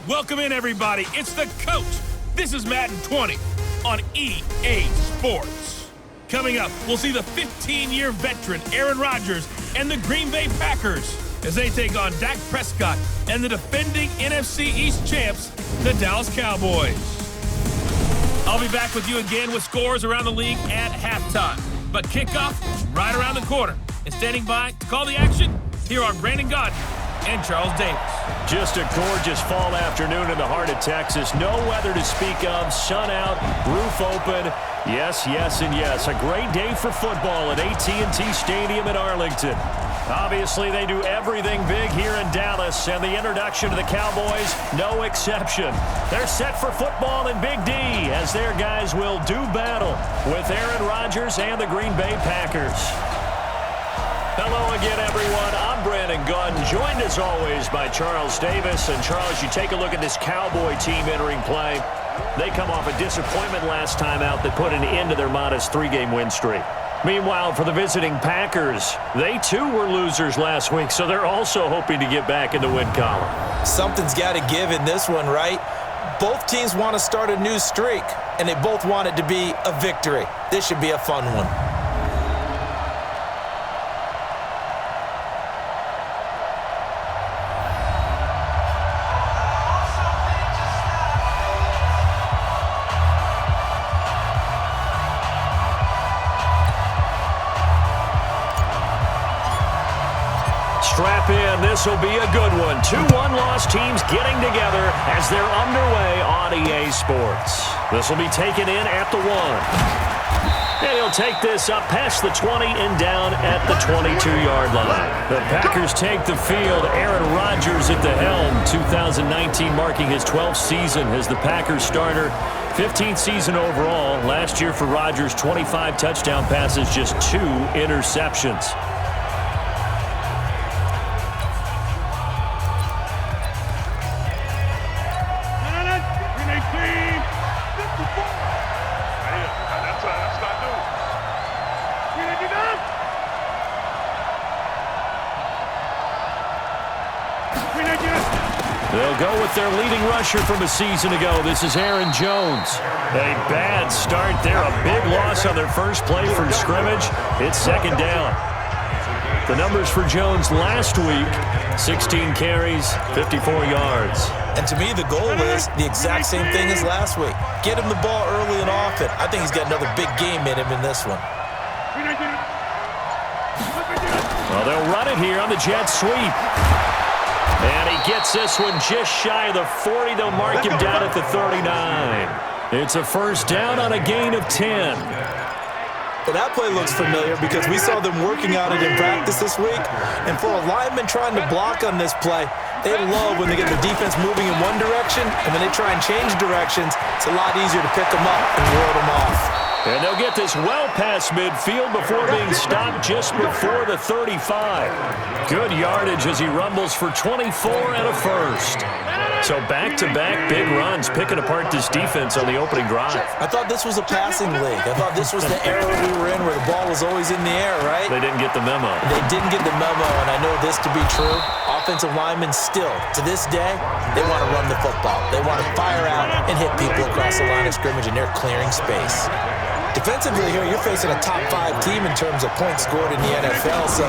Welcome in, everybody. It's the coach. This is Madden 20 on EA Sports. Coming up, we'll see the 15-year veteran Aaron Rodgers and the Green Bay Packers as they take on Dak Prescott and the defending NFC East champs, the Dallas Cowboys. I'll be back with you again with scores around the league at halftime. But kickoff right around the corner. And standing by to call the action, here are Brandon Godden and Charles Davis. Just a gorgeous fall afternoon in the heart of Texas. No weather to speak of. Sun out, roof open. Yes, yes, and yes. A great day for football at AT&T Stadium in Arlington. Obviously, they do everything big here in Dallas, and the introduction to the Cowboys, no exception. They're set for football in Big D as their guys will do battle with Aaron Rodgers and the Green Bay Packers. Hello again, everyone. I'm Brandon Godden, joined as always by Charles Davis. And Charles, you take a look at this Cowboy team entering play. They come off a disappointment last time out that put an end to their modest 3-game win streak. Meanwhile, for the visiting Packers, they too were losers last week, so they're also hoping to get back in the win column. Something's got to give in this one, right? Both teams want to start a new streak, and they both want it to be a victory. This should be a fun one. Strap in, this will be a good one. 2 one-loss teams getting together as they're underway on EA Sports. This will be taken in at the 1. And he'll take this up past the 20 and down at the 22-yard line. The Packers take the field. Aaron Rodgers at the helm. 2019 marking his 12th season as the Packers starter. 15th season overall. Last year for Rodgers, 25 touchdown passes, just 2 interceptions. They'll go with their leading rusher from a season ago. This is Aaron Jones. A bad start there. A big loss on their first play from scrimmage. It's second down. The numbers for Jones last week, 16 carries, 54 yards. And to me, the goal is the exact same thing as last week. Get him the ball early and often. I think he's got another big game in him in this one. Well, they'll run it here on the jet sweep. And he gets this one just shy of the 40. They'll mark him down at the 39. It's a first down on a gain of 10. Well, that play looks familiar because we saw them working on it in practice this week. And for a lineman trying to block on this play, they love when they get the defense moving in one direction, and when they try and change directions, it's a lot easier to pick them up and ward them off. And they'll get this well past midfield before being stopped just before the 35. Good yardage as he rumbles for 24 and a first. So back-to-back big runs, picking apart this defense on the opening drive. I thought this was a passing league. I thought this was the era we were in where the ball was always in the air, right? They didn't get the memo. They didn't get the memo, and I know this to be true. Offensive linemen still, to this day, they want to run the football. They want to fire out and hit people across the line of scrimmage, and they're clearing space. Defensively here, you're facing a top 5 team in terms of points scored in the NFL. So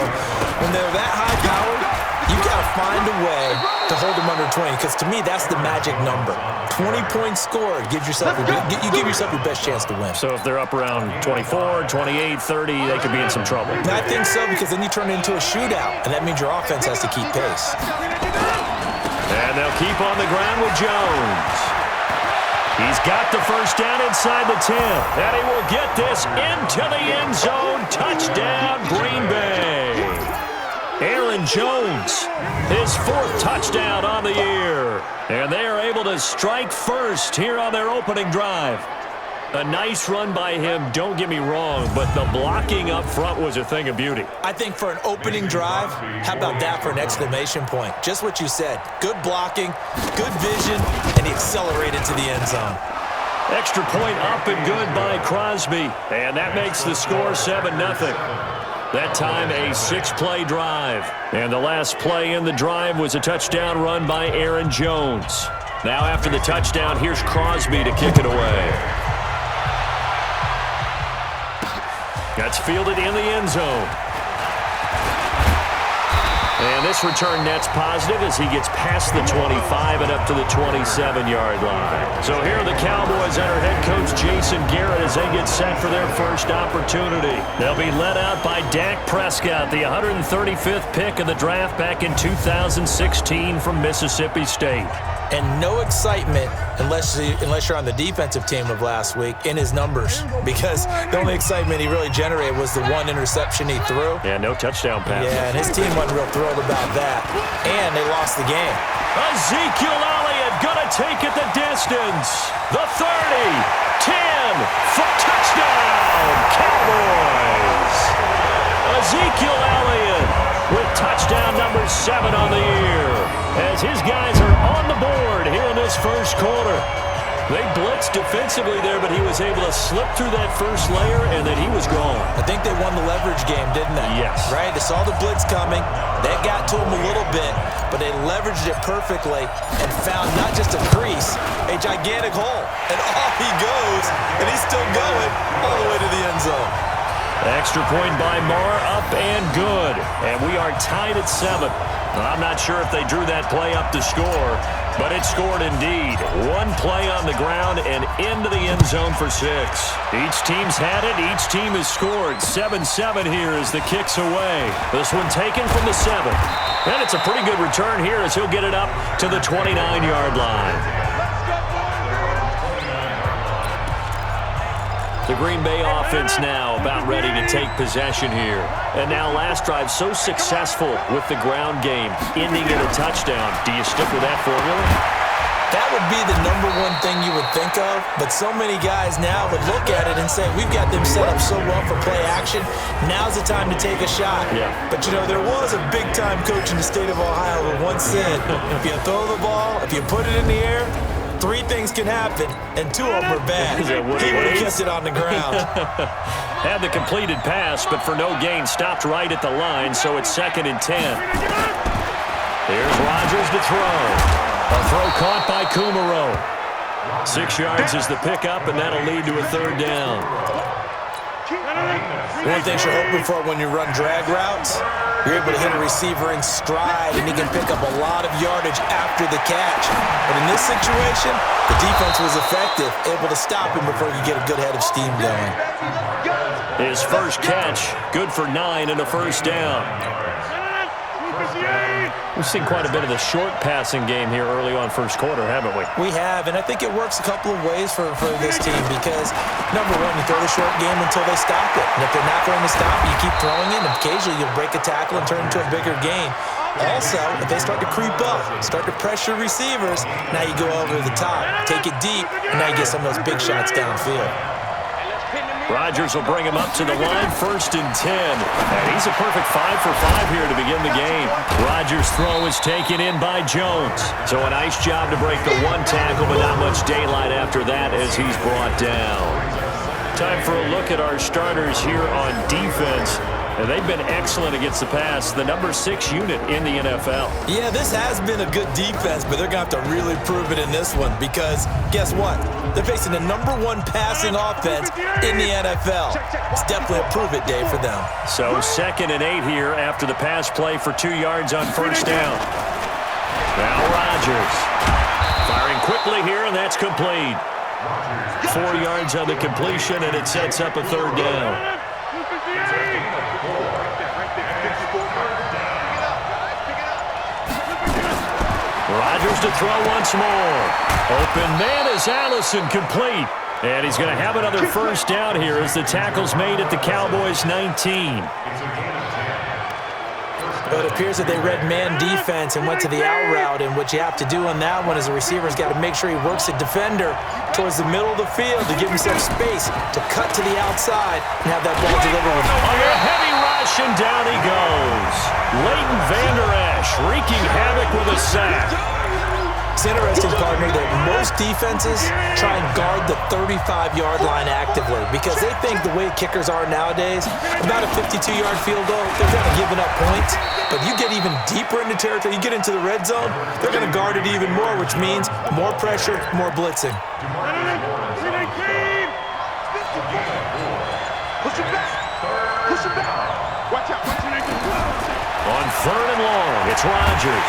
when they're that high-powered, you've got to find a way to hold them under 20. Because to me, that's the magic number. 20 points scored gives yourself you give yourself your best chance to win. So if they're up around 24, 28, 30, they could be in some trouble. And I think so, because then you turn it into a shootout, and that means your offense has to keep pace. And they'll keep on the ground with Jones. He's got the first down inside the 10. And he will get this into the end zone. Touchdown, Green Bay. Aaron Jones, his 4th touchdown on the year. And they are able to strike first here on their opening drive. A nice run by him, don't get me wrong, but the blocking up front was a thing of beauty. I think for an opening drive, how about that for an exclamation point? Just what you said. Good blocking, good vision, and he accelerated to the end zone. Extra point up and good by Crosby, and that makes the score 7-0. That time a 6-play drive, and the last play in the drive was a touchdown run by Aaron Jones. Now after the touchdown, here's Crosby to kick it away. That's fielded in the end zone. And this return net's positive as he gets past the 25 and up to the 27-yard line. So here are the Cowboys under head coach Jason Garrett as they get set for their first opportunity. They'll be led out by Dak Prescott, the 135th pick of the draft back in 2016 from Mississippi State. And no excitement unless you're on the defensive team of last week in his numbers, because the only excitement he really generated was the one interception he threw. Yeah, no touchdown pass. Yeah, and his team wasn't real thrilled about that. And they lost the game. Ezekiel Elliott gonna take it the distance. The 30, 10, for touchdown, Cowboys. Ezekiel Elliott with touchdown number 7 on the year, as his guys are on the board here in this first quarter. They blitzed defensively there, but he was able to slip through that first layer, and then he was gone. I think they won the leverage game, didn't they? Yes. Right? They saw the blitz coming. That got to him a little bit, but they leveraged it perfectly and found not just a crease, a gigantic hole. And off he goes, and he's still going all the way to the end zone. Extra point by Marr, up and good. And we are tied at 7. I'm not sure if they drew that play up to score, but it scored indeed. One play on the ground and into the end zone for 6. Each team's had it. Each team has scored. 7-7 here as the kick's away. This one taken from the 7. And it's a pretty good return here as he'll get it up to the 29-yard line. The Green Bay offense now about ready to take possession here. And now last drive so successful with the ground game, ending in a touchdown. Do you stick with that formula? That would be the number one thing you would think of, but so many guys now would look at it and say, we've got them set up so well for play action, now's the time to take a shot. Yeah. But, you know, there was a big-time coach in the state of Ohio who once said, if you throw the ball, if you put it in the air, 3 things can happen, and 2 of them are bad. He would have kept it on the ground. Had the completed pass, but for no gain, stopped right at the line, so it's 2nd and 10. Here's Rodgers to throw. A throw caught by Kumaro. 6 yards is the pickup, and that'll lead to a 3rd down. One thing you're hoping for when you run drag routes, you're able to hit a receiver in stride, and he can pick up a lot of yardage after the catch. But in this situation, the defense was effective, able to stop him before he could get a good head of steam going. His first catch, good for 9 and a 1st down. We've seen quite a bit of the short passing game here early on first quarter, haven't we? We have, and I think it works a couple of ways for this team because, number one, you throw the short game until they stop it. And if they're not going to stop it, you keep throwing it, and occasionally you'll break a tackle and turn it into a bigger game. Also, if they start to creep up, start to pressure receivers, now you go over the top, take it deep, and now you get some of those big shots downfield. Rodgers will bring him up to the line, 1st and 10. And he's a perfect 5 for 5 here to begin the game. Rodgers' throw is taken in by Jones. So a nice job to break the 1 tackle, but not much daylight after that as he's brought down. Time for a look at our starters here on defense. And they've been excellent against the pass, the number 6 unit in the NFL. Yeah, this has been a good defense, but they're going to have to really prove it in this one because guess what? They're facing the number 1 passing offense in the NFL. It's definitely a prove-it day for them. So 2nd and 8 here after the pass play for 2 yards on 1st down. Now Rodgers firing quickly here, and that's complete. 4 yards on the completion, and it sets up a 3rd down. Rodgers to throw once more. Open man is Allison, complete. And he's going to have another 1st down here as the tackle's made at the Cowboys 19. But it appears that they read man defense and went to the out route, and what you have to do on that one is the receiver's got to make sure he works the defender towards the middle of the field to give himself space to cut to the outside and have that ball delivered with under a heavy rush, and down he goes. Leighton Vander Esch wreaking havoc with a sack. It's interesting, partner, that most defenses try and guard the 35-yard line actively because they think the way kickers are nowadays, about a 52-yard field goal, they're kind of giving up points. But you get even deeper into territory, you get into the red zone, they're going to guard it even more, which means more pressure, more blitzing. Push it back. Push it back. Watch out. On 3rd and long, it's Rodgers.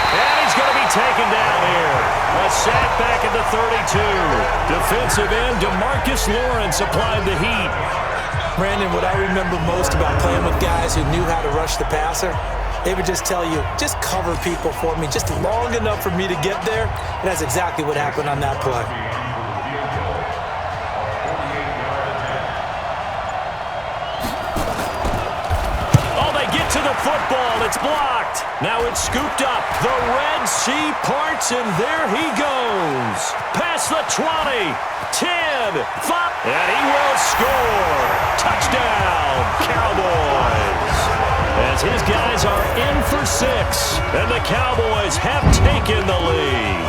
And he's going to be taken down here. A sack back at the 32. Defensive end DeMarcus Lawrence applied the heat. Brandon, what I remember most about playing with guys who knew how to rush the passer, they would just tell you, just cover people for me, just long enough for me to get there. And that's exactly what happened on that play. To the football, it's blocked. Now it's scooped up. The Red Sea parts, and there he goes. Past the 20, 10, 5, and he will score. Touchdown, Cowboys. As his guys are in for 6, and the Cowboys have taken the lead.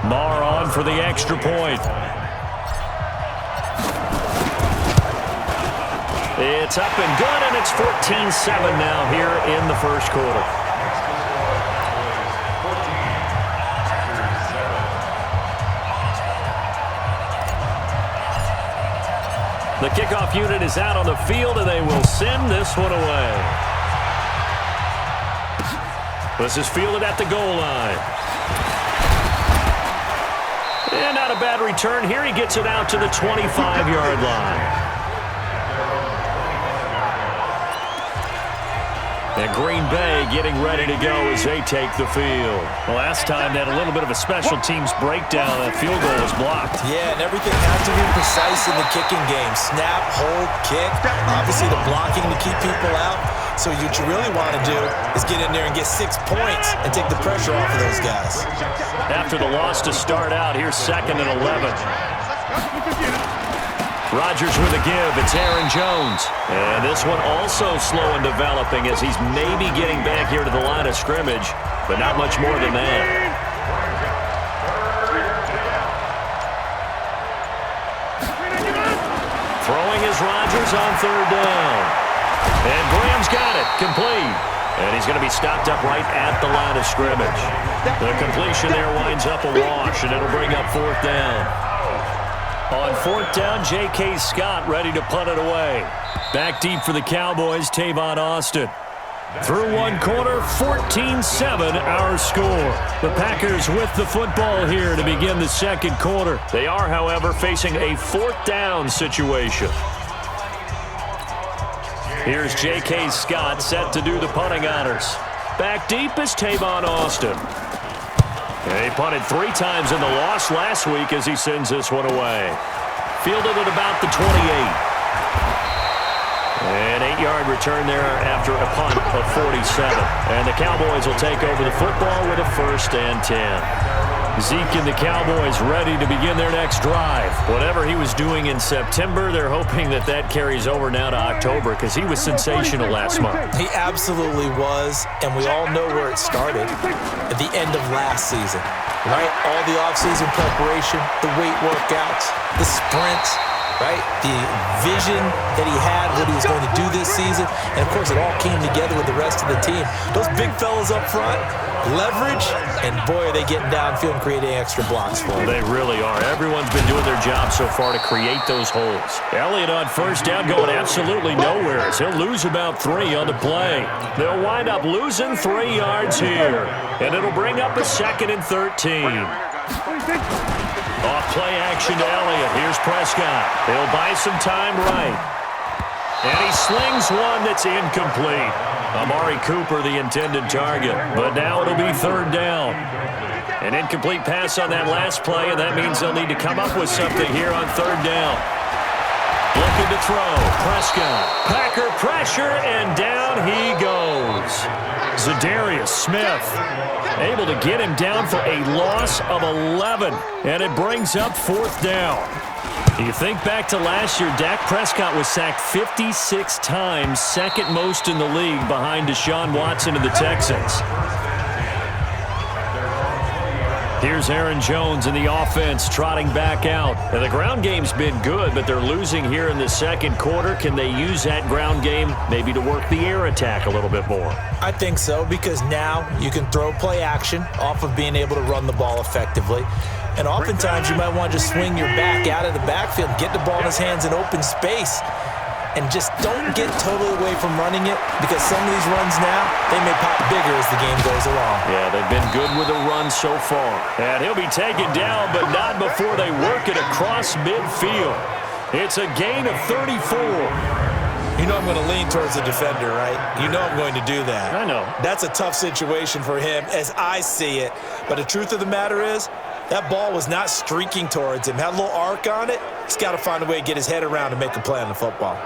Marr on for the extra point. It's up and good, and it's 14-7 now here in the first quarter. The kickoff unit is out on the field, and they will send this one away. This is fielded at the goal line. And not a bad return here. He gets it out to the 25-yard line. And Green Bay getting ready to go as they take the field. Last time they had a little bit of a special teams breakdown. That field goal was blocked. Yeah, and everything has to be precise in the kicking game. Snap, hold, kick. Obviously the blocking to keep people out. So what you really want to do is get in there and get 6 points and take the pressure off of those guys. After the loss to start out, here's 2nd and 11. Rodgers with a give. It's Aaron Jones. And this one also slow in developing as he's maybe getting back here to the line of scrimmage, but not much more than that. Throwing is Rodgers on 3rd down. And Graham's got it. Complete. And he's going to be stopped up right at the line of scrimmage. The completion there winds up a wash, and it'll bring up 4th down. On 4th down, J.K. Scott ready to punt it away. Back deep for the Cowboys, Tavon Austin. Through one quarter, 14-7 our score. The Packers with the football here to begin the second quarter. They are, however, facing a 4th down situation. Here's J.K. Scott set to do the punting honors. Back deep is Tavon Austin. And he punted 3 times in the loss last week as he sends this one away. Fielded at about the 28. An 8-yard return there after a punt of 47. And the Cowboys will take over the football with a 1st and 10. Zeke and the Cowboys ready to begin their next drive. Whatever he was doing in September, they're hoping that that carries over now to October because he was sensational last month. He absolutely was, and we all know where it started at the end of last season, right? All the offseason preparation, the weight workouts, the sprints, right? The vision that he had, what he was going to do this season, and of course it all came together with the rest of the team. Those big fellas up front, leverage, and boy, are they getting downfield and creating extra blocks for him. They really are. Everyone's been doing their job so far to create those holes. Elliott on 1st down going absolutely nowhere as he'll lose about 3 on the play. They'll wind up losing 3 yards here, and it'll bring up a 2nd and 13. Off play action to Elliott. Here's Prescott. He'll buy some time right. And he slings one that's incomplete. Amari Cooper, the intended target. But now it'll be 3rd down. An incomplete pass on that last play, and that means they'll need to come up with something here on 3rd down. Looking to throw. Prescott. Packer pressure, and down he goes. Zadarius Smith able to get him down for a loss of 11. And it brings up 4th down. You think back to last year, Dak Prescott was sacked 56 times, second most in the league behind Deshaun Watson and the Texans. Here's Aaron Jones in the offense trotting back out. Now, the ground game's been good, but they're losing here in the second quarter. Can they use that ground game maybe to work the air attack a little bit more? I think so, because now you can throw play action off of being able to run the ball effectively. And oftentimes you might want to just swing your back out of the backfield, get the ball in his hands in open space, and just don't get totally away from running it, because some of these runs now, they may pop bigger as the game goes along. Yeah, they've been good with the run so far. And he'll be taken down, but not before they work it across midfield. It's a gain of 34. You know I'm going to lean towards the defender, right? You know I'm going to do that. I know. That's a tough situation for him as I see it. But the truth of the matter is, that ball was not streaking towards him. Had a little arc on it. He's got to find a way to get his head around and make a play on the football.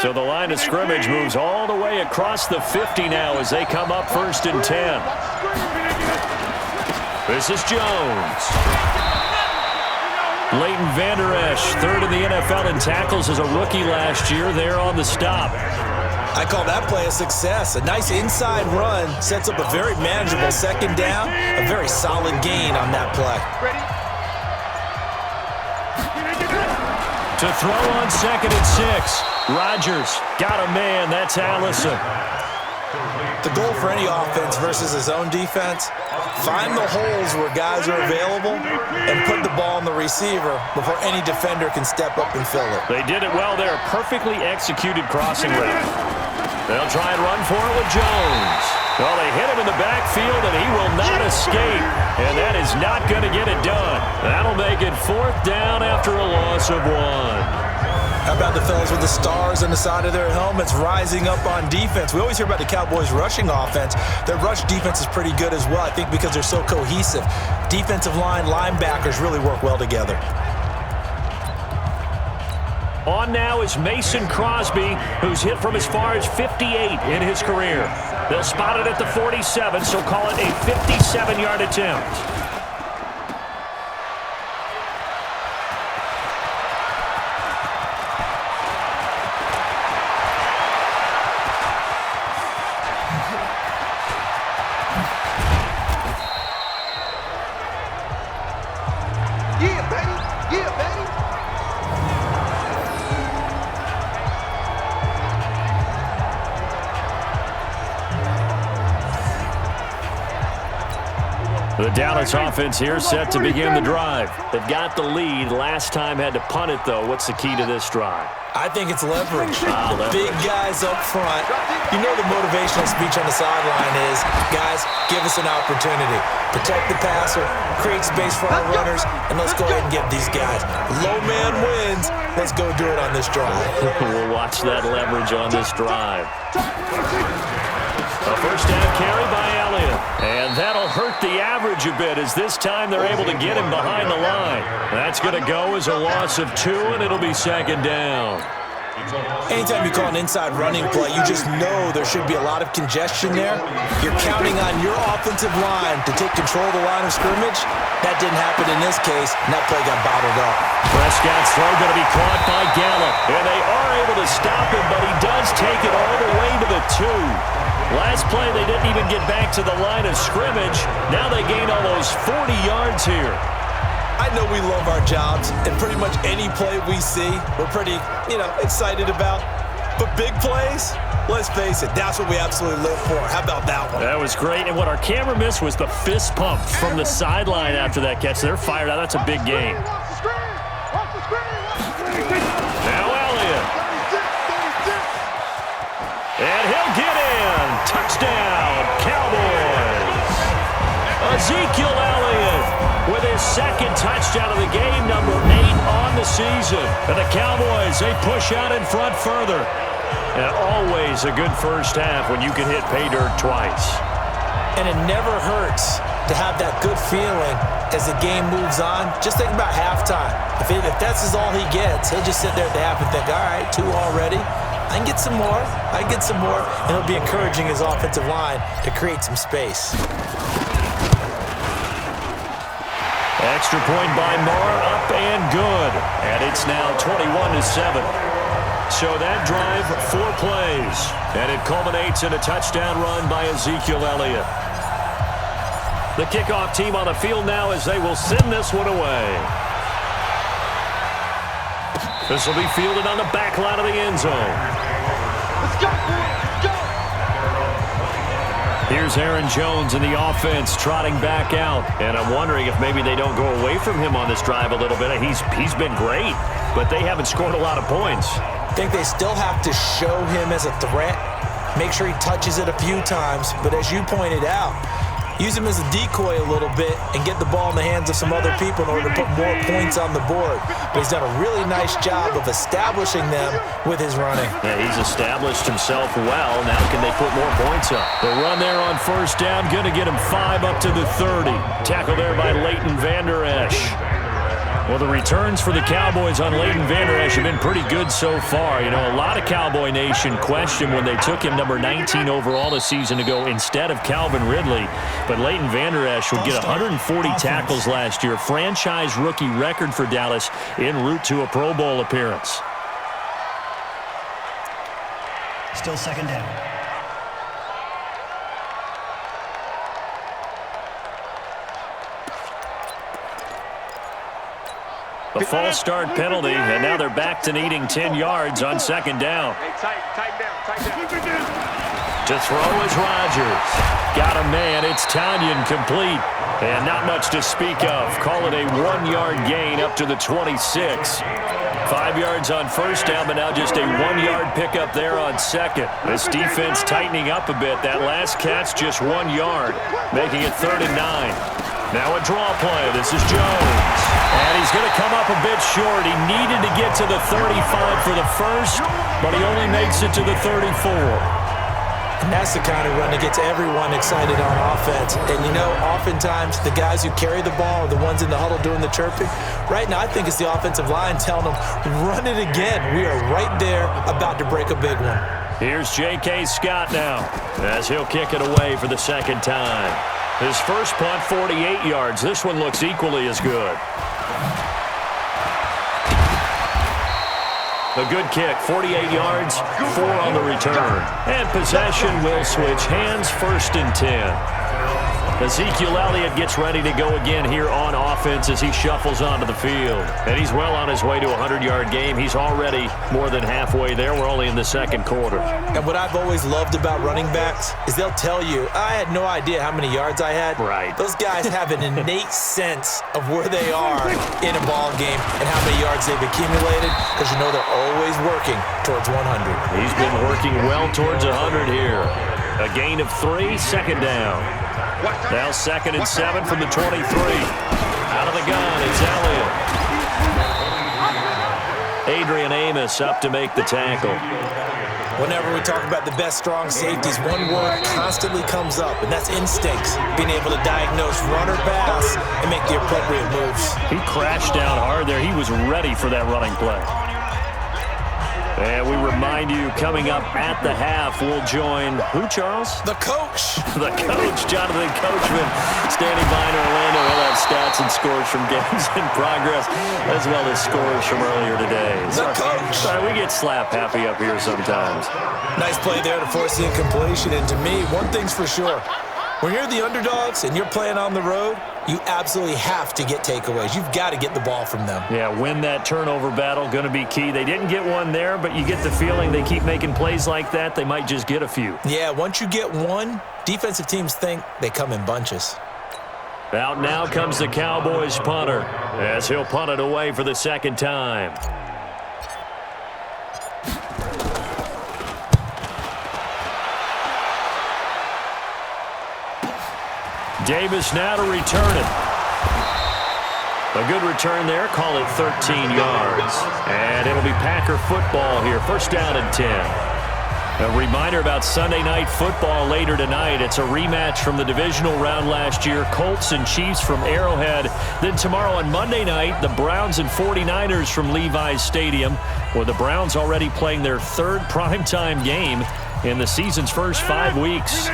So the line of scrimmage moves all the way across the 50 now as they come up 1st and 10. This is Jones. Leighton Vander Esch, 3rd in the NFL in tackles as a rookie last year. There on the stop. I call that play a success. A nice inside run sets up a very manageable 2nd down. A very solid gain on that play. To throw on 2nd and 6. Rodgers got a man. That's Allison. The goal for any offense versus his own defense, find the holes where guys are available and put the ball on the receiver before any defender can step up and fill it. They did it well there. Perfectly executed crossing route. They'll try and run for it with Jones. Well, they hit him in the backfield, and he will not escape. And that is not going to get it done. That'll make it 4th down after a loss of 1. How about the fellas with the stars on the side of their helmets rising up on defense? We always hear about the Cowboys' rushing offense. Their rush defense is pretty good as well, I think, because they're so cohesive. Defensive line, linebackers really work well together. On now is Mason Crosby, who's hit from as far as 58 in his career. They'll spot it at the 47, so call it a 57-yard attempt. The Dallas offense here set to begin the drive. They've got the lead. Last time had to punt it, though. What's the key to this drive? I think it's leverage. The big guys up front. You know the motivational speech on the sideline is, guys, give us an opportunity. Protect the passer, create space for our runners, and let's go ahead and get these guys. Low man wins. Let's go do it on this drive. We'll watch that leverage on this drive. A 1st down carry by Elliott. And that'll hurt the average a bit as this time they're able to get him behind the line. That's going to go as a loss of 2, and it'll be 2nd down. Anytime you call an inside running play, you just know there should be a lot of congestion there. You're counting on your offensive line to take control of the line of scrimmage. That didn't happen in this case, and that play got bottled up. Prescott's throw going to be caught by Gallup. And they are able to stop him, but he does take it all the way to the 2. Last play, they didn't even get back to the line of scrimmage. Now they gain almost 40 yards here. I know we love our jobs, and pretty much any play we see, we're pretty, excited about. But big plays, let's face it, that's what we absolutely live for. How about that one? That was great, and what our camera missed was the fist pump from the sideline after that catch. They're fired out. That's a big gain. Now Elliott. And he'll get in. Touchdown, Cowboys. Ezekiel Elliott with his 2nd touchdown of the game, number 8 on the season. And the Cowboys, they push out in front further. And always a good first half when you can hit pay dirt twice. And it never hurts to have that good feeling as the game moves on. Just think about halftime. If that's all he gets, he'll just sit there at the half and think, all right, 2 already. I can get some more. I can get some more. And he'll be encouraging his offensive line to create some space. Extra point by Moore, up and good. And it's now 21-7. So that drive, 4 plays. And it culminates in a touchdown run by Ezekiel Elliott. The kickoff team on the field now as they will send this one away. This will be fielded on the back line of the end zone. Let's go, let's go. Here's Aaron Jones in the offense trotting back out. And I'm wondering if maybe they don't go away from him on this drive a little bit. He's been great, but they haven't scored a lot of points. I think they still have to show him as a threat. Make sure he touches it a few times. But as you pointed out, use him as a decoy a little bit and get the ball in the hands of some other people in order to put more points on the board. But he's done a really nice job of establishing them with his running. Yeah, he's established himself well. Now can they put more points up? The run there on first down, going to get him 5 up to the 30. Tackle there by Leighton Vander Esch. Well, the returns for the Cowboys on Leighton Vander Esch have been pretty good so far. You know, a lot of Cowboy Nation questioned when they took him number 19 overall a season ago instead of Calvin Ridley. But Leighton Vander Esch would get 140 tackles last year. Franchise rookie record for Dallas en route to a Pro Bowl appearance. Still second down. A false start penalty, and now they're back to needing 10 yards on second down. Hey, tighten down. To throw is Rodgers. Got a man. It's Tanyan complete. And not much to speak of. Call it a 1-yard gain up to the 26. 5 yards on first down, but now just a 1-yard pickup there on second. This defense tightening up a bit. That last catch just 1 yard, making it 3rd and 9. Now a draw play. This is Jones. And he's going to come up a bit short. He needed to get to the 35 for the first, but he only makes it to the 34. And that's the kind of run that gets everyone excited on offense. And, you know, oftentimes the guys who carry the ball are the ones in the huddle doing the chirping. Right now, I think it's the offensive line telling them, run it again. We are right there about to break a big one. Here's J.K. Scott now as he'll kick it away for the second time. His first punt, 48 yards. This one looks equally as good. A good kick, 48 yards, 4 on the return. And possession will switch hands, 1st and 10. Ezekiel Elliott gets ready to go again here on offense as he shuffles onto the field. And he's well on his way to a 100-yard game. He's already more than halfway there. We're only in the second quarter. And what I've always loved about running backs is they'll tell you, I had no idea how many yards I had. Right. Those guys have an innate sense of where they are in a ball game and how many yards they've accumulated because you know they're always working towards 100. He's been working well towards 100 here. A gain of 3, second down. Now 2nd and 7 from the 23. Out of the gun, it's Elliott. Adrian Amos up to make the tackle. Whenever we talk about the best strong safeties, one word constantly comes up, and that's instincts. Being able to diagnose run or pass and make the appropriate moves. He crashed down hard there. He was ready for that running play. And we remind you, coming up at the half, we'll join who, Charles? The coach. The coach, Jonathan Coachman, standing by in Orlando. He'll have stats and scores from games in progress, as well as scores from earlier today. The coach. We get slap happy up here sometimes. Nice play there to force the incompletion. And to me, one thing's for sure. When you're the underdogs and you're playing on the road, you absolutely have to get takeaways. You've got to get the ball from them. Yeah, win that turnover battle, going to be key. They didn't get one there, but you get the feeling they keep making plays like that, they might just get a few. Yeah, once you get one, defensive teams think they come in bunches. Out now comes the Cowboys punter as he'll punt it away for the second time. Davis now to return it. A good return there. Call it 13 yards. And it'll be Packer football here. 1st down and 10. A reminder about Sunday Night Football later tonight. It's a rematch from the divisional round last year. Colts and Chiefs from Arrowhead. Then tomorrow on Monday night, the Browns and 49ers from Levi's Stadium, with the Browns already playing their third primetime game in the season's first 5 weeks.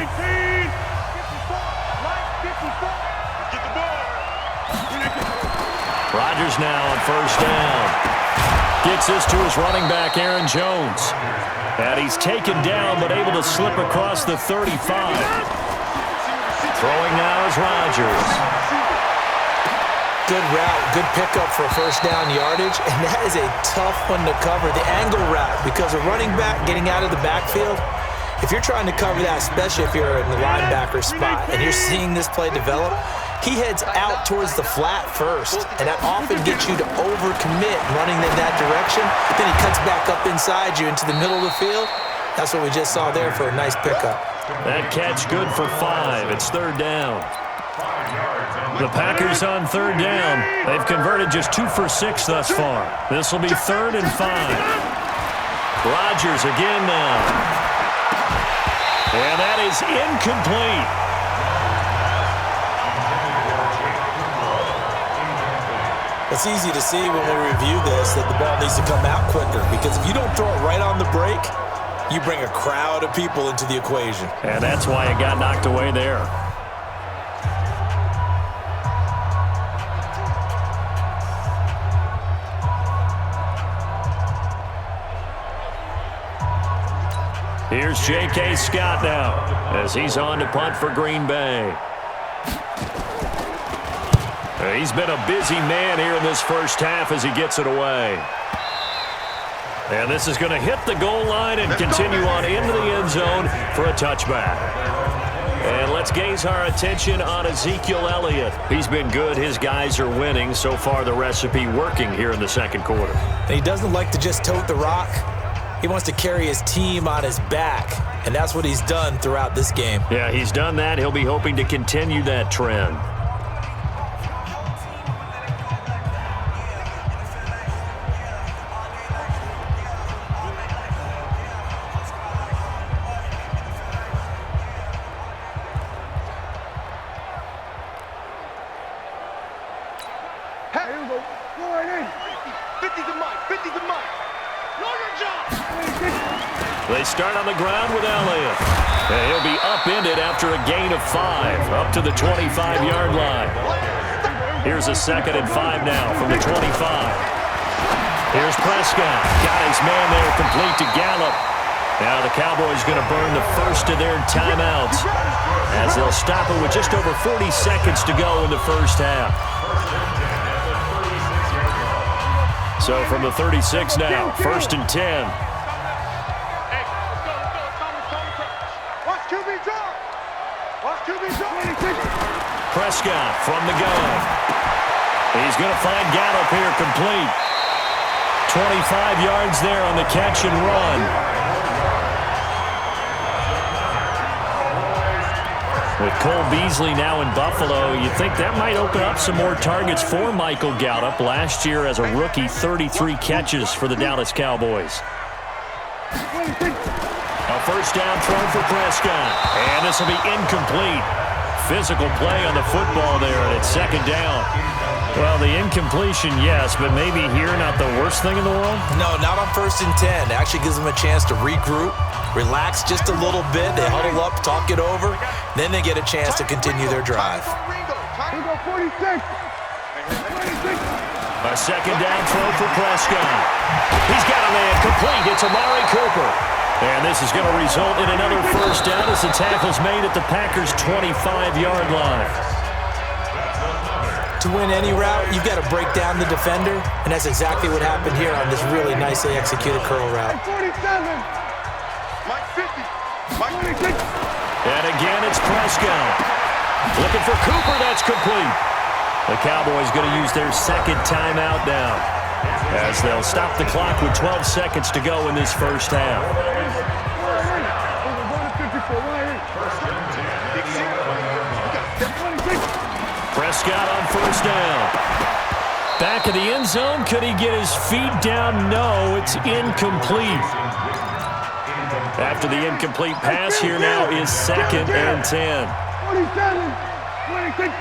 Rodgers now on first down. Gets this to his running back, Aaron Jones. And he's taken down, but able to slip across the 35. Throwing now is Rodgers. Good route, good pickup for first down yardage, and that is a tough one to cover. The angle route, because a running back getting out of the backfield, if you're trying to cover that, especially if you're in the linebacker spot and you're seeing this play develop, he heads out towards the flat first, and that often gets you to overcommit running in that direction. Then he cuts back up inside you into the middle of the field. That's what we just saw there for a nice pickup. That catch good for 5. It's third down. The Packers on third down. They've converted just 2 for 6 thus far. This will be 3rd and 5. Rodgers again now. And that is incomplete. It's easy to see when we review this that the ball needs to come out quicker, because if you don't throw it right on the break, you bring a crowd of people into the equation. And that's why it got knocked away there. Here's J.K. Scott now as he's on to punt for Green Bay. He's been a busy man here in this first half as he gets it away. And this is going to hit the goal line and continue on into the end zone for a touchback. And let's gaze our attention on Ezekiel Elliott. He's been good. His guys are winning. So far, the recipe working here in the second quarter. And he doesn't like to just tote the rock. He wants to carry his team on his back, and that's what he's done throughout this game. Yeah, he's done that. He'll be hoping to continue that trend. They start on the ground with Elliott. And he'll be upended after a gain of 5, up to the 25-yard line. Here's a 2nd and 5 now from the 25. Here's Prescott. Got his man there, complete to Gallup. Now the Cowboys going to burn the first of their timeouts as they'll stop it with just over 40 seconds to go in the first half. So from the 36 now, 1st and 10. Prescott from the gun. He's going to find Gallup here complete. 25 yards there on the catch and run. With Cole Beasley now in Buffalo, you think that might open up some more targets for Michael Gallup. Last year as a rookie, 33 catches for the Dallas Cowboys. A first down throw for Prescott. And this will be incomplete. Physical play on the football there, and it's 2nd down. Well, the incompletion, yes, but maybe here not the worst thing in the world? No, not on 1st and 10. It actually gives them a chance to regroup, relax just a little bit. They huddle up, talk it over. Then they get a chance to continue their drive. A 2nd down throw for Prescott. He's got a man complete. It's Amari Cooper. And this is going to result in another first down as the tackle's made at the Packers' 25-yard line. To win any route, you've got to break down the defender, and that's exactly what happened here on this really nicely executed curl route. And again, it's Prescott. Looking for Cooper, that's complete. The Cowboys going to use their 2nd timeout now, as they'll stop the clock with 12 seconds to go in this first half. Prescott on first down. Back of the end zone. Could he get his feet down? No, it's incomplete. After the incomplete pass, here now is 2nd and 10. 27, 26,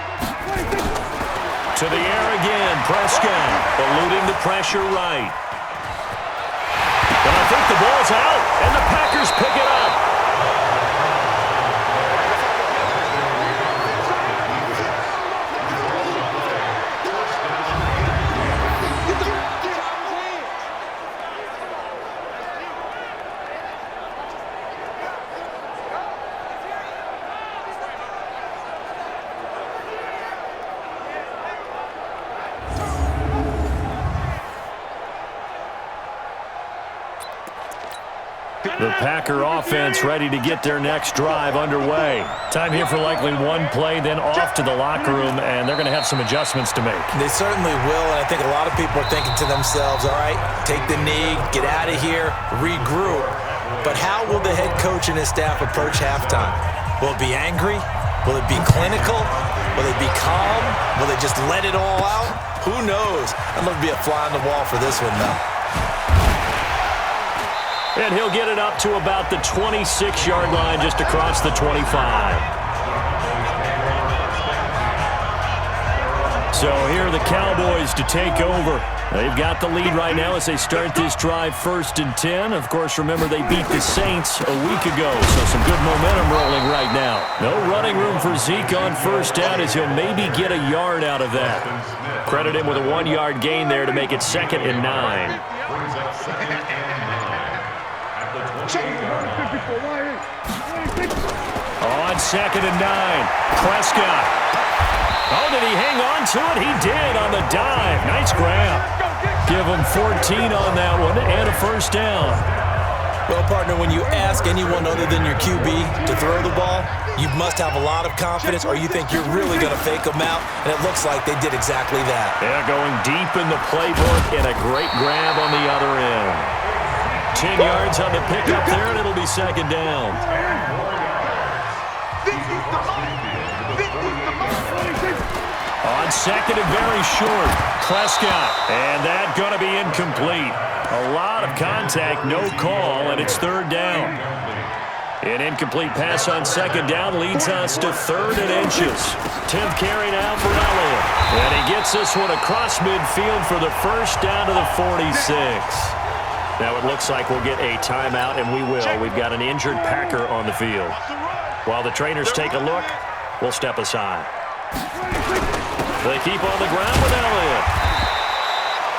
26. To the air again, Prescott, eluding the pressure right. And I think the ball's out, and the Packers pick it up. The Packer offense ready to get their next drive underway. Time here for likely one play, then off to the locker room, and they're going to have some adjustments to make. They certainly will, and I think a lot of people are thinking to themselves, all right, take the knee, get out of here, regroup. But how will the head coach and his staff approach halftime? Will it be angry? Will it be clinical? Will it be calm? Will they just let it all out? Who knows? I'd love to be a fly on the wall for this one, though. And he'll get it up to about the 26-yard line, just across the 25. So here are the Cowboys to take over. They've got the lead right now as they start this drive 1st and 10. Of course, remember they beat the Saints a week ago, so some good momentum rolling right now. No running room for Zeke on 1st down as he'll maybe get a yard out of that. Credit him with a 1-yard gain there to make it 2nd and 9. On 2nd and 9, Prescott. Oh, did he hang on to it? He did on the dive. Nice grab. Give him 14 on that one and a 1st down. Well, partner, when you ask anyone other than your QB to throw the ball, you must have a lot of confidence or you think you're really going to fake them out, and it looks like they did exactly that. Yeah, going deep in the playbook and a great grab on the other end. 10 yards on the pickup there, and it'll be 2nd down. On 2nd and very short, Prescott. And that going to be incomplete. A lot of contact, no call, and it's 3rd down. An incomplete pass on 2nd down leads us to 3rd and inches. 10th carry now for Elliott. And he gets this one across midfield for the 1st down to the 46. Now it looks like we'll get a timeout, and we will. We've got an injured Packer on the field. While the trainers take a look, we'll step aside. They keep on the ground with Elliott.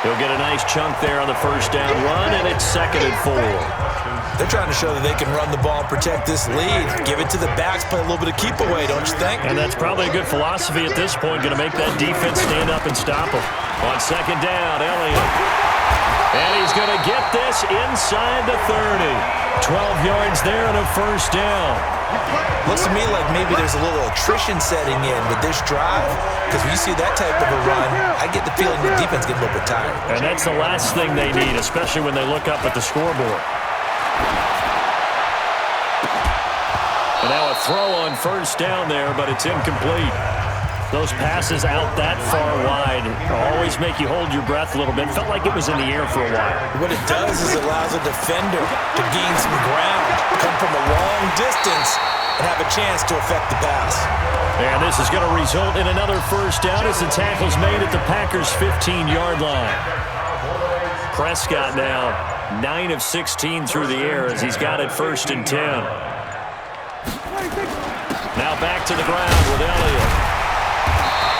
He'll get a nice chunk there on the 1st down run, and it's 2nd and 4. They're trying to show that they can run the ball and protect this lead. Give it to the backs, play a little bit of keep away, don't you think? And that's probably a good philosophy at this point, going to make that defense stand up and stop them. On 2nd down, Elliott. And he's going to get this inside the 30. 12 yards there and a 1st down. Looks to me like maybe there's a little attrition setting in with this drive, because when you see that type of a run, I get the feeling the defense gets a little bit tired. And that's the last thing they need, especially when they look up at the scoreboard. And now a throw on 1st down there, but it's incomplete. Those passes out that far wide always make you hold your breath a little bit. Felt like it was in the air for a while. What it does is it allows a defender to gain some ground, come from a long distance, and have a chance to affect the pass. And this is going to result in another 1st down as the tackle's made at the Packers' 15-yard line. Prescott now 9 of 16 through the air as he's got it 1st and 10. Now back to the ground with Elliott.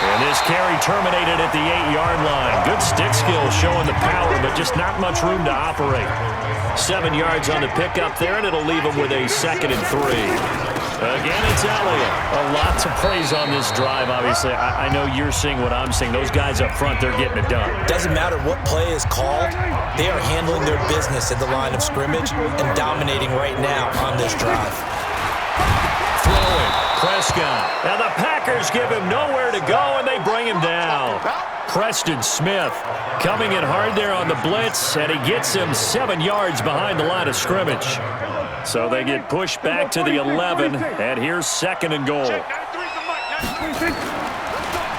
And this carry terminated at the 8-yard line. Good stick skills showing the power, but just not much room to operate. 7 yards on the pickup there, and it'll leave him with a 2nd and 3. Again, it's Elliott. A lot to praise on this drive, obviously. I know you're seeing what I'm seeing. Those guys up front, they're getting it done. Doesn't matter what play is called. They are handling their business at the line of scrimmage and dominating right now on this drive. Throwing, Prescott. Now the Packers give him nowhere to go, and they bring him down. Preston Smith coming in hard there on the blitz, and he gets him 7 yards behind the line of scrimmage. So they get pushed back to the 11, and here's 2nd and goal.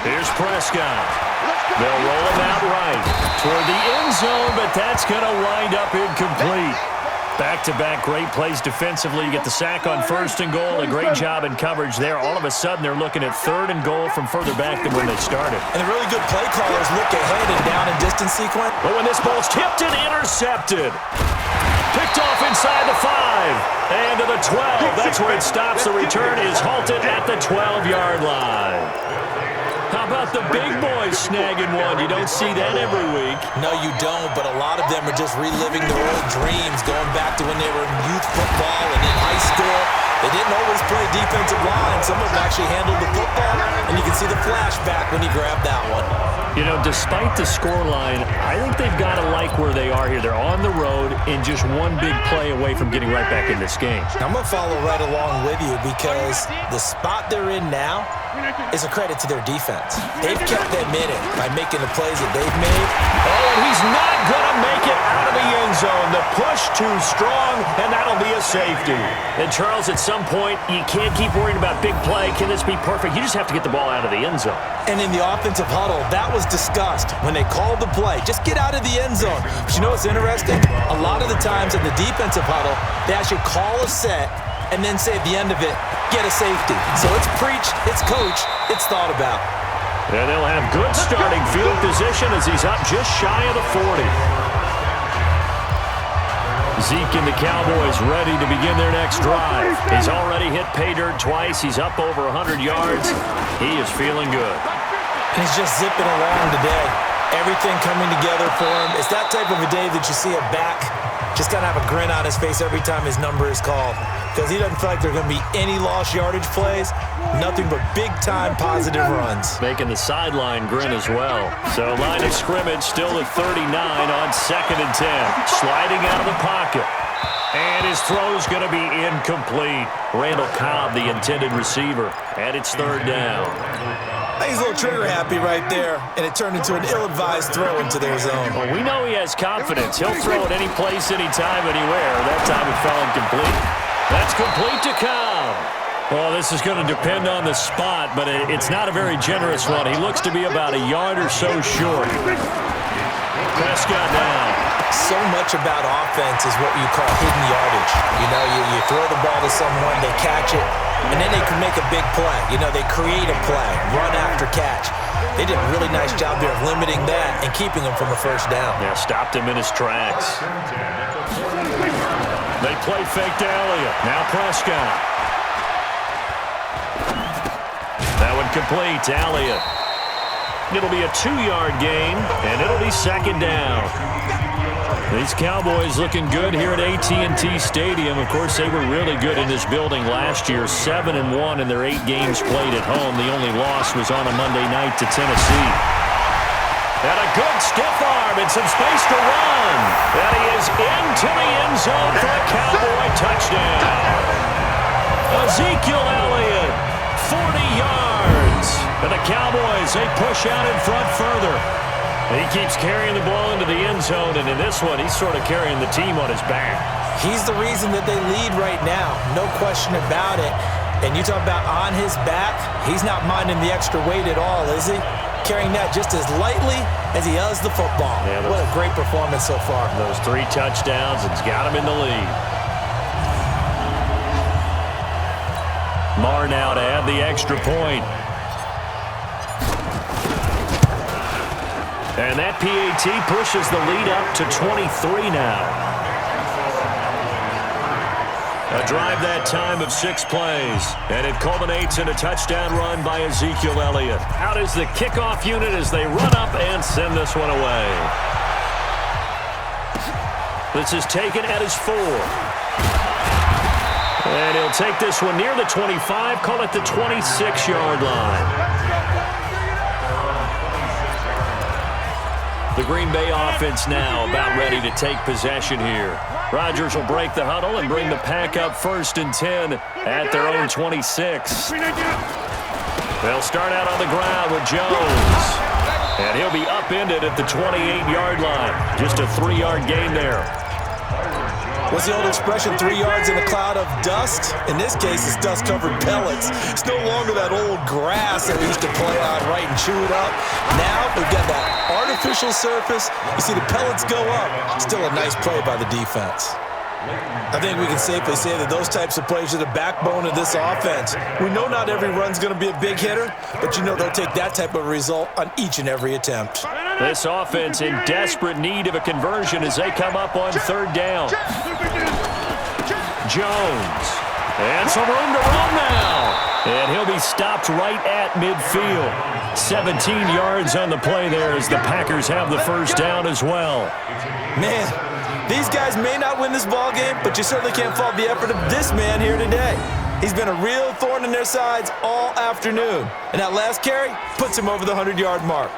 Here's Prescott. They'll roll him out right toward the end zone, but that's going to wind up incomplete. Back-to-back great plays defensively. You get the sack on 1st and goal. A great job in coverage there. All of a sudden, they're looking at 3rd and goal from further back than when they started. And the really good play callers look ahead and down and distance sequence. But when this ball's tipped and intercepted. Picked off inside the 5 and to the 12. That's where it stops. The return is halted at the 12-yard line. How about the big boys snagging one? You don't see that every week. No, you don't, but a lot of them are just reliving their old dreams, going back to when they were in youth football and in high school. They didn't always play defensive line. Some of them actually handled the football, and you can see the flashback when he grabbed that one. You know, despite the scoreline, I think they've got to like where they are here. They're on the road and just one big play away from getting right back in this game. I'm going to follow right along with you because the spot they're in now is a credit to their defense. They've kept them in it by making the plays that they've made. Oh, and he's not going to make it out of the end zone. The push too strong, and that'll be a safety. And, Charles, at some point, you can't keep worrying about big play. Can this be perfect? You just have to get the ball out of the end zone. And in the offensive huddle, that was discussed when they called the play. Just get out of the end zone. But you know what's interesting? A lot of the times in the defensive huddle, they actually call a set and then say at the end of it, get a safety. So it's preached, it's coached, it's thought about. And they'll have good starting field position as he's up just shy of the 40. Zeke and the Cowboys ready to begin their next drive. He's already hit pay dirt twice. He's up over 100 yards. He is feeling good. And he's just zipping along today. Everything coming together for him. It's that type of a day that you see a back just kind of have a grin on his face every time his number is called because he doesn't feel like there are going to be any lost yardage plays, nothing but big-time positive runs. Making the sideline grin as well. So line of scrimmage still at 39 on 2nd and 10. Sliding out of the pocket. And his throw's going to be incomplete. Randall Cobb, the intended receiver, and it's 3rd down. He's a little trigger happy right there, and it turned into an ill-advised throw into their zone. Well, we know he has confidence. He'll throw it any place, anytime, anywhere. That time it fell incomplete. That's complete to Cobb. Well, this is going to depend on the spot, but it's not a very generous one. He looks to be about a yard or so short. Prescott down. So much about offense is what you call hidden yardage. You know, you throw the ball to someone, they catch it, and then they can make a big play. You know, they create a play, run after catch. They did a really nice job there of limiting that and keeping him from a 1st down. Yeah, stopped him in his tracks. They play fake to Elliott. Now Prescott. That one complete to Elliott. It'll be a 2-yard gain, and it'll be 2nd down. These Cowboys looking good here at AT&T Stadium. Of course, they were really good in this building last year. 7-1 in their 8 games played at home. The only loss was on a Monday night to Tennessee. And a good stiff arm and some space to run. And he is into the end zone for a Cowboy touchdown. Ezekiel Elliott, 40 yards. And the Cowboys, they push out in front further. He keeps carrying the ball into the end zone, and in this one, he's sort of carrying the team on his back. He's the reason that they lead right now, no question about it. And you talk about on his back, he's not minding the extra weight at all, is he? Carrying that just as lightly as he does the football. Yeah, what a great performance so far. Those 3 touchdowns, it's got him in the lead. Marr now to add the extra point. And that PAT pushes the lead up to 23 now. A drive that time of 6 plays. And it culminates in a touchdown run by Ezekiel Elliott. Out is the kickoff unit as they run up and send this one away. This is taken at his 4. And he'll take this one near the 25, call it the 26-yard line. The Green Bay offense now about ready to take possession here. Rodgers will break the huddle and bring the pack up 1st and 10 at their own 26. They'll start out on the ground with Jones. And he'll be upended at the 28-yard line. Just a 3-yard gain there. What's the old expression, 3 yards in a cloud of dust? In this case, it's dust-covered pellets. It's no longer that old grass that we used to play on, right, and chew it up. Now we've got that artificial surface. You see the pellets go up. Still a nice play by the defense. I think we can safely say that those types of plays are the backbone of this offense. We know not every run's going to be a big hitter, but you know they'll take that type of result on each and every attempt. This offense in desperate need of a conversion as they come up on third down. Jones. And some room to run now. And he'll be stopped right at midfield. 17 yards on the play there as the Packers have the first down as well. Man, these guys may not win this ball game, but you certainly can't fault the effort of this man here today. He's been a real thorn in their sides all afternoon. And that last carry puts him over the 100-yard mark.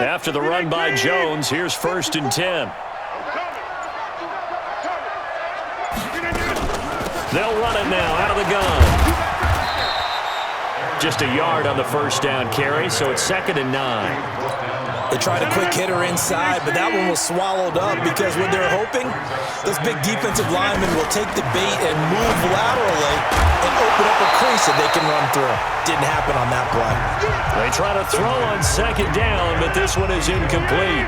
After the run by Jones, here's 1st and 10. They'll run it now out of the gun. Just a yard on the first down carry, so it's 2nd and 9. They tried a quick hitter inside, but that one was swallowed up because what they're hoping, those big defensive linemen will take the bait and move laterally and open up a crease that they can run through. Didn't happen on that play. They try to throw on 2nd down, but this one is incomplete.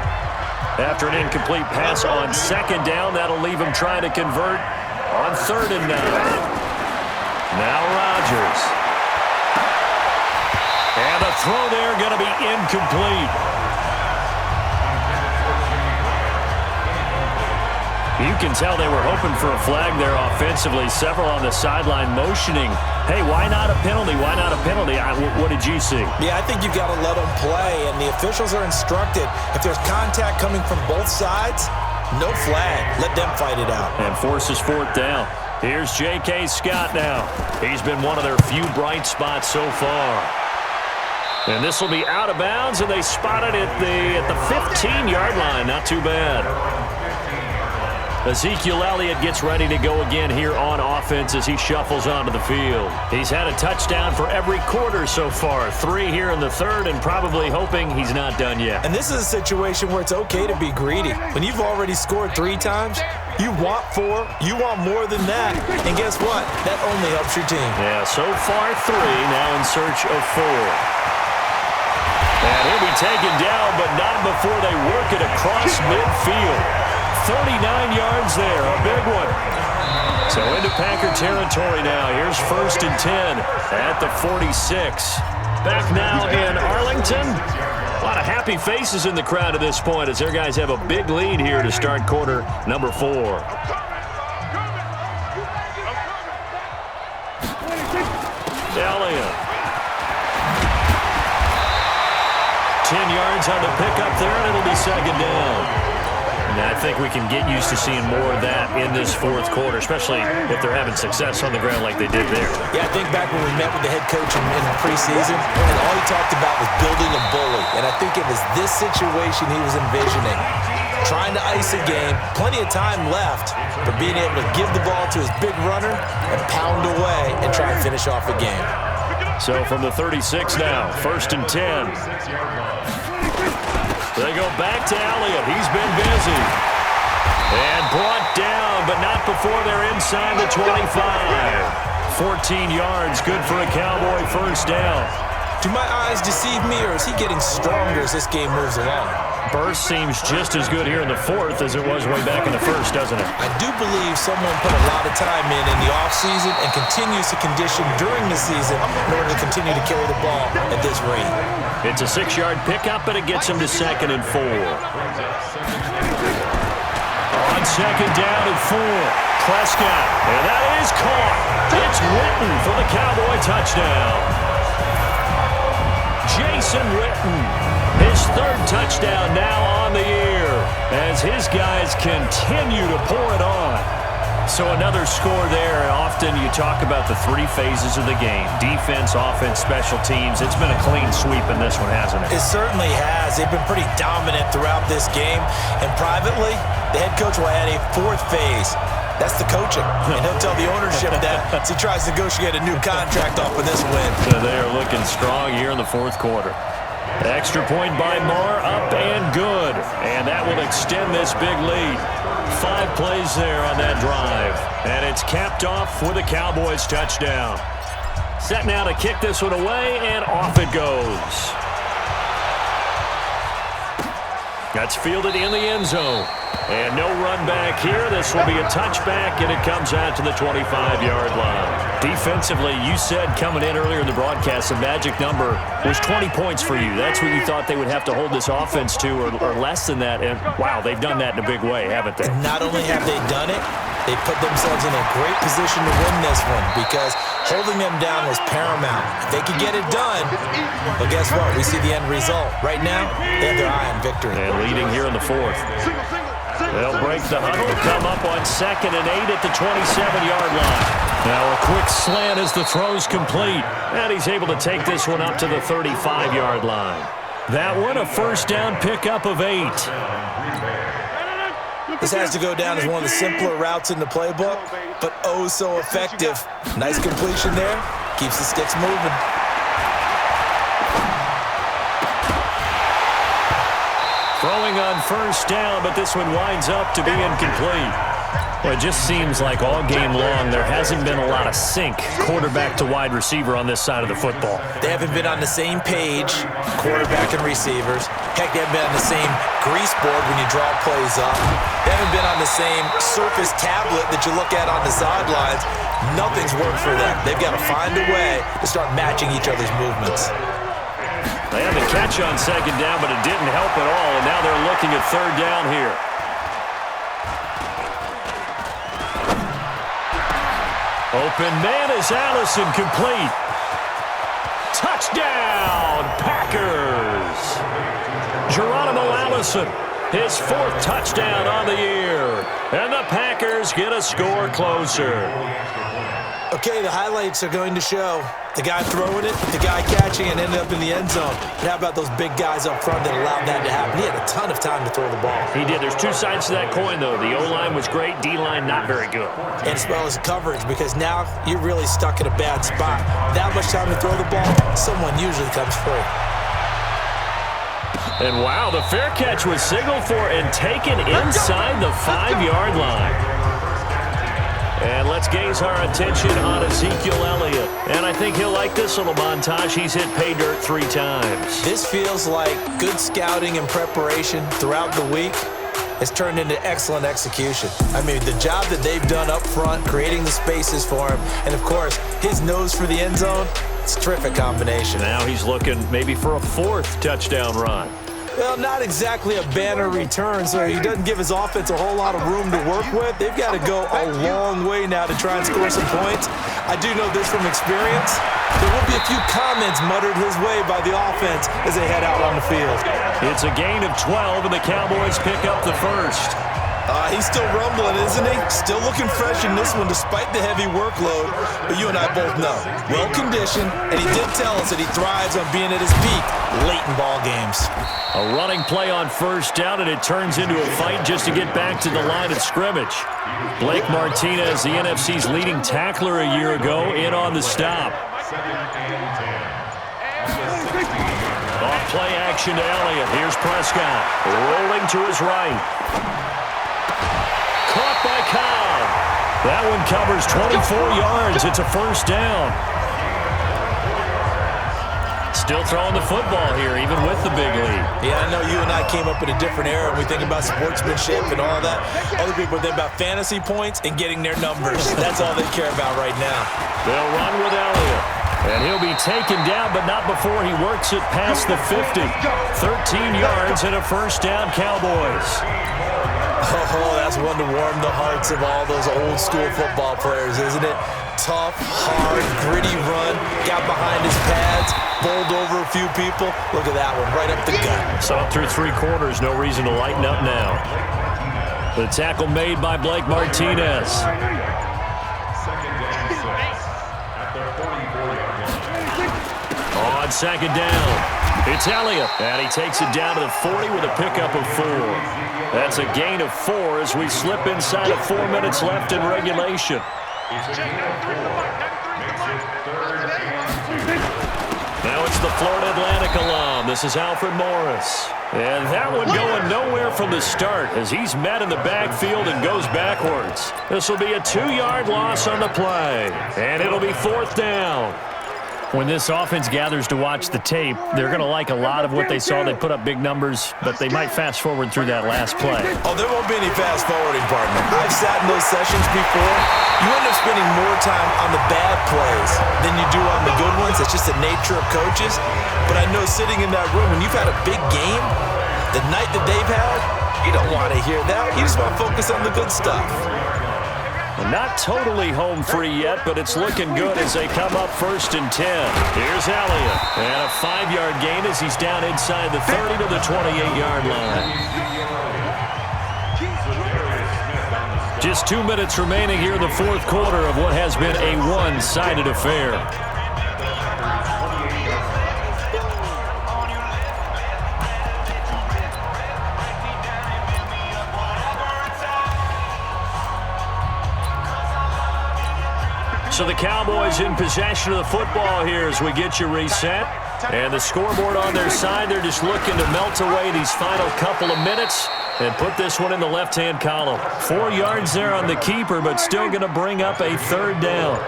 After an incomplete pass on 2nd down, that'll leave them trying to convert on 3rd and 9. Now Rodgers. And the throw there going to be incomplete. You can tell they were hoping for a flag there offensively. Several on the sideline motioning, hey, why not a penalty? Why not a penalty? What did you see? Yeah, I think you've got to let them play, and the officials are instructed. If there's contact coming from both sides, no flag. Let them fight it out. And forces 4th down. Here's J.K. Scott now. He's been one of their few bright spots so far. And this will be out of bounds, and they spot it at the 15-yard line. Not too bad. Ezekiel Elliott gets ready to go again here on offense as he shuffles onto the field. He's had a touchdown for every quarter so far. 3 here in the 3rd, and probably hoping he's not done yet. And this is a situation where it's okay to be greedy. When you've already scored 3 times, you want 4, you want more than that. And guess what? That only helps your team. Yeah, so far 3, now in search of 4. And he'll be taken down, but not before they work it across midfield. 39 yards there, a big one. So into Packer territory now. Here's 1st and 10 at the 46. Back now in Arlington. A lot of happy faces in the crowd at this point as their guys have a big lead here to start quarter number 4. Elliott. 10 yards on the pickup there, and it'll be 2nd down. And I think we can get used to seeing more of that in this 4th quarter, especially if they're having success on the ground like they did there. Yeah, I think back when we met with the head coach in the preseason, and all he talked about was building a bully. And I think it was this situation he was envisioning. Trying to ice a game, plenty of time left, but being able to give the ball to his big runner and pound away and try and finish off a game. So from the 36 now, 1st and 10. They go back to Elliott. He's been busy. And brought down, but not before they're inside the 25. 14 yards, good for a Cowboy 1st down. Do my eyes deceive me, or is he getting stronger as this game moves along? Burst seems just as good here in the 4th as it was way back in the 1st, doesn't it? I do believe someone put a lot of time in the offseason and continues to condition during the season in order to continue to carry the ball at this rate. It's a 6-yard pickup, but it gets him to 2nd and 4. On 2nd down and 4, Prescott, and that is caught. It's Witten for the Cowboy touchdown. Jason Witten, his 3rd touchdown now on the year as his guys continue to pour it on. So another score there. Often you talk about the 3 phases of the game. Defense, offense, special teams. It's been a clean sweep in this one, hasn't it? It certainly has. They've been pretty dominant throughout this game. And privately, the head coach will add a 4th phase. That's the coaching. And he'll tell the ownership that as he tries to negotiate a new contract off of this win. So they are looking strong here in the 4th quarter. Extra point by Marr, up and good. And that will extend this big lead. 5 plays there on that drive. And it's capped off with a Cowboys touchdown. Set now to kick this one away, and off it goes. That's fielded in the end zone. And no run back here. This will be a touchback, and it comes out to the 25-yard line. Defensively, you said coming in earlier in the broadcast, the magic number was 20 points for you. That's what you thought they would have to hold this offense to, or less than that. And, wow, they've done that in a big way, haven't they? And not only have they done it, they put themselves in a great position to win this one because holding them down was paramount. If they could get it done, well, guess what? We see the end result. Right now, they have their eye on victory. And leading here in the fourth. They'll break the huddle, come up on 2nd and 8 at the 27-yard line. Now a quick slant as the throw's complete. And he's able to take this one up to the 35-yard line. That one a first down pickup of 8. This has to go down as one of the simpler routes in the playbook, but oh so effective. Nice completion there. Keeps the sticks moving. Throwing on first down, but this one winds up to be incomplete. Well, it just seems like all game long there hasn't been a lot of sync quarterback to wide receiver on this side of the football. They haven't been on the same page, quarterback and receivers. Heck, they haven't been on the same grease board when you draw plays up. They haven't been on the same surface tablet that you look at on the sidelines. Nothing's worked for them. They've got to find a way to start matching each other's movements. They had the catch on 2nd down, but it didn't help at all, and now they're looking at 3rd down here. Open man is Allison, complete. Touchdown, Packers! Geronimo Allison, his 4th touchdown on the year. And the Packers get a score closer. Okay, the highlights are going to show the guy throwing it, the guy catching it, ended up in the end zone. But how about those big guys up front that allowed that to happen? He had a ton of time to throw the ball. He did. There's two sides to that coin, though. The O-line was great, D-line not very good. And as well as coverage, because now you're really stuck in a bad spot. That much time to throw the ball, someone usually comes free. And wow, the fair catch was signaled for and taken inside the 5-yard line. And let's gaze our attention on Ezekiel Elliott. And I think he'll like this little montage. He's hit pay dirt 3 times. This feels like good scouting and preparation throughout the week has turned into excellent execution. I mean, the job that they've done up front, creating the spaces for him, and of course, his nose for the end zone, it's a terrific combination. Now he's looking maybe for a 4th touchdown run. Well, not exactly a banner return, so he doesn't give his offense a whole lot of room to work with. They've got to go a long way now to try and score some points. I do know this from experience. There will be a few comments muttered his way by the offense as they head out on the field. It's a gain of 12, and the Cowboys pick up the 1st. He's still rumbling, isn't he? Still looking fresh in this one despite the heavy workload. But you and I both know, well-conditioned, and he did tell us that he thrives on being at his peak late in ball games. A running play on first down, and it turns into a fight just to get back to the line of scrimmage. Blake Martinez, the NFC's leading tackler a year ago, in on the stop. Off play action to Elliott. Here's Prescott, rolling to his right. Caught by Cobb. That one covers 24 yards. It's a first down. Still throwing the football here, even with the big lead. Yeah, I know you and I came up in a different era, and we think about sportsmanship and all that. Other people think about fantasy points and getting their numbers. That's all they care about right now. They'll run with Elliott. And he'll be taken down, but not before he works it past the 50. 13 yards and a first down, Cowboys. Oh, that's one to warm the hearts of all those old school football players, isn't it? Tough, hard, gritty run, got behind his pads, bowled over a few people. Look at that one, right up the gut. So up through 3 quarters, no reason to lighten up now. The tackle made by Blake Martinez. On 2nd down, it's Elliott, and he takes it down to the 40 with a pickup of 4. That's a gain of 4 as we slip inside of 4 minutes left in regulation. Now it's the Florida Atlantic alum. This is Alfred Morris. And that one going nowhere from the start as he's met in the backfield and goes backwards. This will be a 2-yard loss on the play, and it'll be 4th down. When this offense gathers to watch the tape, they're going to like a lot of what they saw. They put up big numbers, but they might fast forward through that last play. Oh, there won't be any fast forwarding, partner. I've sat in those sessions before. You end up spending more time on the bad plays than you do on the good ones. It's just the nature of coaches. But I know sitting in that room, when you've had a big game, the night that they've had, you don't want to hear that. You just want to focus on the good stuff. Not totally home free yet, but it's looking good as they come up 1st and 10. Here's Elliott. And a 5-yard gain as he's down inside the 30 to the 28-yard line. Just 2 minutes remaining here in the 4th quarter of what has been a one-sided affair. So the Cowboys in possession of the football here as we get you reset. And the scoreboard on their side, they're just looking to melt away these final couple of minutes and put this one in the left-hand column. 4 yards there on the keeper, but still going to bring up a 3rd down.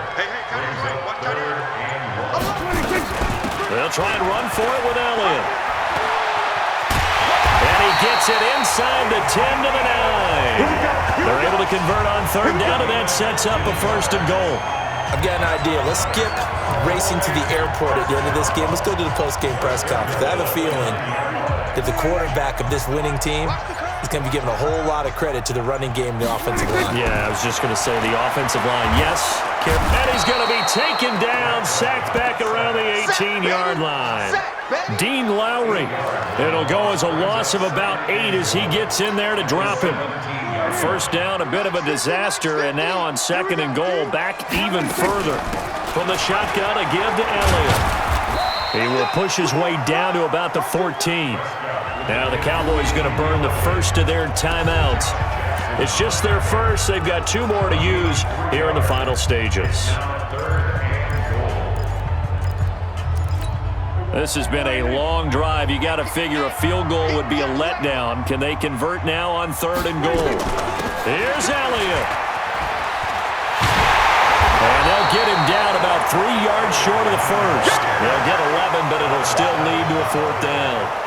They'll try and run for it with Elliott. And he gets it inside the 10 to the 9. They're able to convert on 3rd down, and that sets up a 1st and goal. I've got an idea. Let's skip racing to the airport at the end of this game. Let's go to the post-game press conference. I have a feeling that the quarterback of this winning team is going to be given a whole lot of credit to the running game and the offensive line. Yeah, I was just going to say the offensive line, yes. And he's going to be taken down, sacked back around the 18-yard line. Dean Lowry. It'll go as a loss of about 8 as he gets in there to drop him. 1st down, a bit of a disaster, and now on 2nd and goal, back even further. From the shotgun, a give to Elliott. He will push his way down to about the 14. Now the Cowboys going to burn the first of their timeouts. It's just their first. They've got 2 more to use here in the final stages. This has been a long drive. You got to figure a field goal would be a letdown. Can they convert now on 3rd and goal? Here's Elliott. And they'll get him down about 3 yards short of the 1st. They'll get 11, but it'll still lead to a 4th down.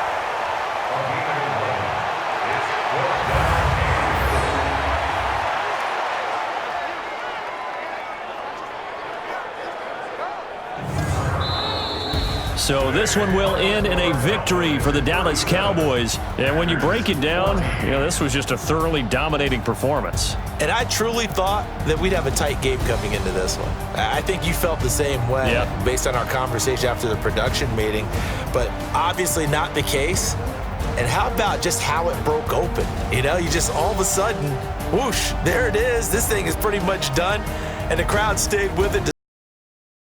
So this one will end in a victory for the Dallas Cowboys. And when you break it down, this was just a thoroughly dominating performance. And I truly thought that we'd have a tight game coming into this one. I think you felt the same way based on our conversation after the production meeting. But obviously not the case. And how about just how it broke open? You just all of a sudden, whoosh, there it is. This thing is pretty much done. And the crowd stayed with it.